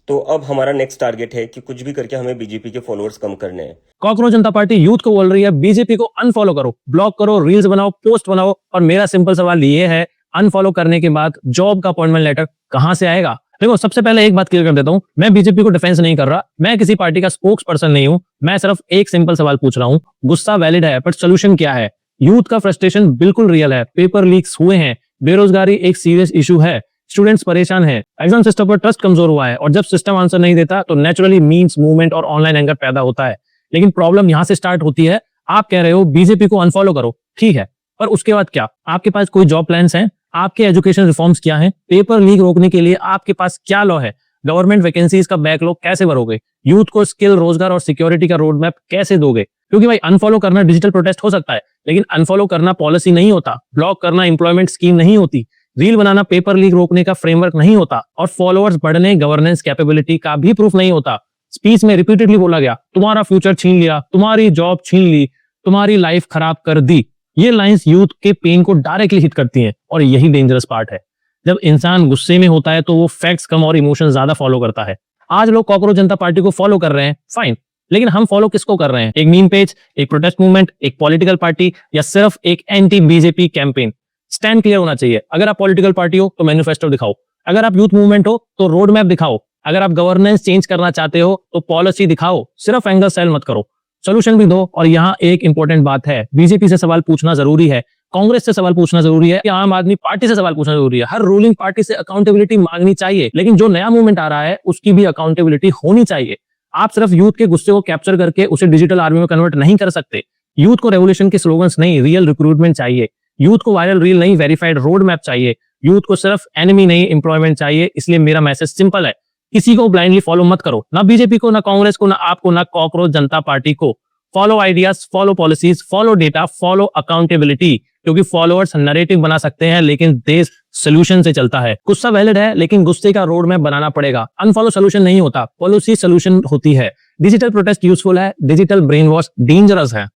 तो अब हमारा नेक्स्ट टारगेट है कि कुछ भी करके हमें बीजेपी के फॉलोअर्स कम करने हैं। कॉकरोच जनता पार्टी यूथ को बोल रही है बीजेपी को अनफॉलो करो, ब्लॉक करो, रील्स बनाओ, पोस्ट बनाओ। और मेरा सिंपल सवाल ये है, अनफॉलो करने के बाद जॉब का अपॉइंटमेंट लेटर कहां से आएगा? देखो, सबसे पहले एक बात क्लियर कर देता हूं, मैं बीजेपी को डिफेंस नहीं कर रहा, मैं किसी पार्टी का स्पोक्स पर्सन नहीं हूं। मैं सिर्फ एक सिंपल सवाल पूछ रहा हूं। गुस्सा वैलिड है, बट सोल्यूशन क्या है? यूथ का फ्रस्ट्रेशन बिल्कुल रियल है, पेपर लीक्स हुए हैं, बेरोजगारी एक सीरियस इशू है, स्टूडेंट्स परेशान हैं, एग्जाम सिस्टम पर ट्रस्ट कमजोर हुआ है, और जब सिस्टम आंसर नहीं देता तो नेचुरली मीम्स, मूवमेंट और ऑनलाइन एंगर पैदा होता है। लेकिन प्रॉब्लम यहां से स्टार्ट होती है। आप कह रहे हो बीजेपी को अनफॉलो करो, ठीक है, पर उसके बाद क्या? आपके पास कोई जॉब प्लान्स हैं? आपके एजुकेशन रिफॉर्म्स क्या हैं? पेपर लीक रोकने के लिए आपके पास क्या लॉ है? गवर्नमेंट वैकेंसीज का बैकलॉग कैसे भरोगे? यूथ को स्किल, रोजगार और सिक्योरिटी का रोड मैप कैसे दोगे? क्योंकि भाई, अनफॉलो करना डिजिटल प्रोटेस्ट हो सकता है, लेकिन अनफॉलो करना पॉलिसी नहीं होता, ब्लॉक करना एम्प्लॉयमेंट स्कीम नहीं होती, रील बनाना पेपर लीक रोकने का फ्रेमवर्क नहीं होता, और फॉलोअर्स बढ़ने गवर्नेंस कैपेबिलिटी का भी प्रूफ नहीं होता। स्पीच में रिपीटेडली बोला गया, तुम्हारा फ्यूचर छीन लिया, तुम्हारी जॉब छीन ली, तुम्हारी लाइफ खराब कर दी। ये लाइंस यूथ के पेन को डायरेक्टली हिट करती हैं, और यही डेंजरस पार्ट है। जब इंसान गुस्से में होता है तो वो फैक्ट्स कम और इमोशन ज्यादा फॉलो करता है। आज लोग कॉकरोच जनता पार्टी को फॉलो कर रहे हैं, फाइन, लेकिन हम फॉलो किसको कर रहे हैं? एक मीम पेज, एक प्रोटेस्ट मूवमेंट, एक पॉलिटिकल पार्टी, या सिर्फ एक anti BJP campaign? Stand clear होना चाहिए। अगर आप पॉलिटिकल पार्टी हो तो मैनिफेस्टो दिखाओ, अगर आप यूथ मूवमेंट हो तो रोड मैप दिखाओ, अगर आप गवर्नेंस चेंज करना चाहते हो तो पॉलिसी दिखाओ, सिर्फ एंगर सेल मत करो, सोल्यूशन भी दो। और यहाँ एक इंपॉर्टेंट बात है, बीजेपी से सवाल पूछना जरूरी है, कांग्रेस से सवाल पूछना जरूरी है, आम आदमी पार्टी से सवाल पूछना जरूरी है। हर रूलिंग पार्टी से अकाउंटेबिलिटी मांगनी चाहिए, लेकिन जो नया मूवमेंट आ रहा है उसकी भी अकाउंटेबिलिटी होनी चाहिए। आप सिर्फ यूथ के गुस्से को कैप्चर करके उसे डिजिटल आर्मी में कन्वर्ट नहीं कर सकते। यूथ को रेवोल्यूशन के स्लोगन्स नहीं, रियल रिक्रूटमेंट चाहिए। यूथ को वायरल रील नहीं, वेरीफाइड रोड मैप चाहिए। यूथ को सिर्फ एनिमी नहीं, एम्प्लॉयमेंट चाहिए। इसलिए मेरा मैसेज सिंपल है, किसी को ब्लाइंडली फॉलो मत करो, ना बीजेपी को, ना कांग्रेस को, ना आपको, ना कॉकरोच जनता पार्टी को। Follow ideas, follow policies, follow data, follow accountability, क्योंकि फॉलोअर्स नैरेटिव बना सकते हैं, लेकिन देश सोल्यूशन से चलता है। गुस्सा वैलिड है, लेकिन गुस्से का रोड मैप बनाना पड़ेगा। अनफॉलो सोल्यूशन नहीं होता, पॉलिसी सोल्यूशन होती है। डिजिटल प्रोटेस्ट यूजफुल है, डिजिटल ब्रेन वॉश डेंजरस है।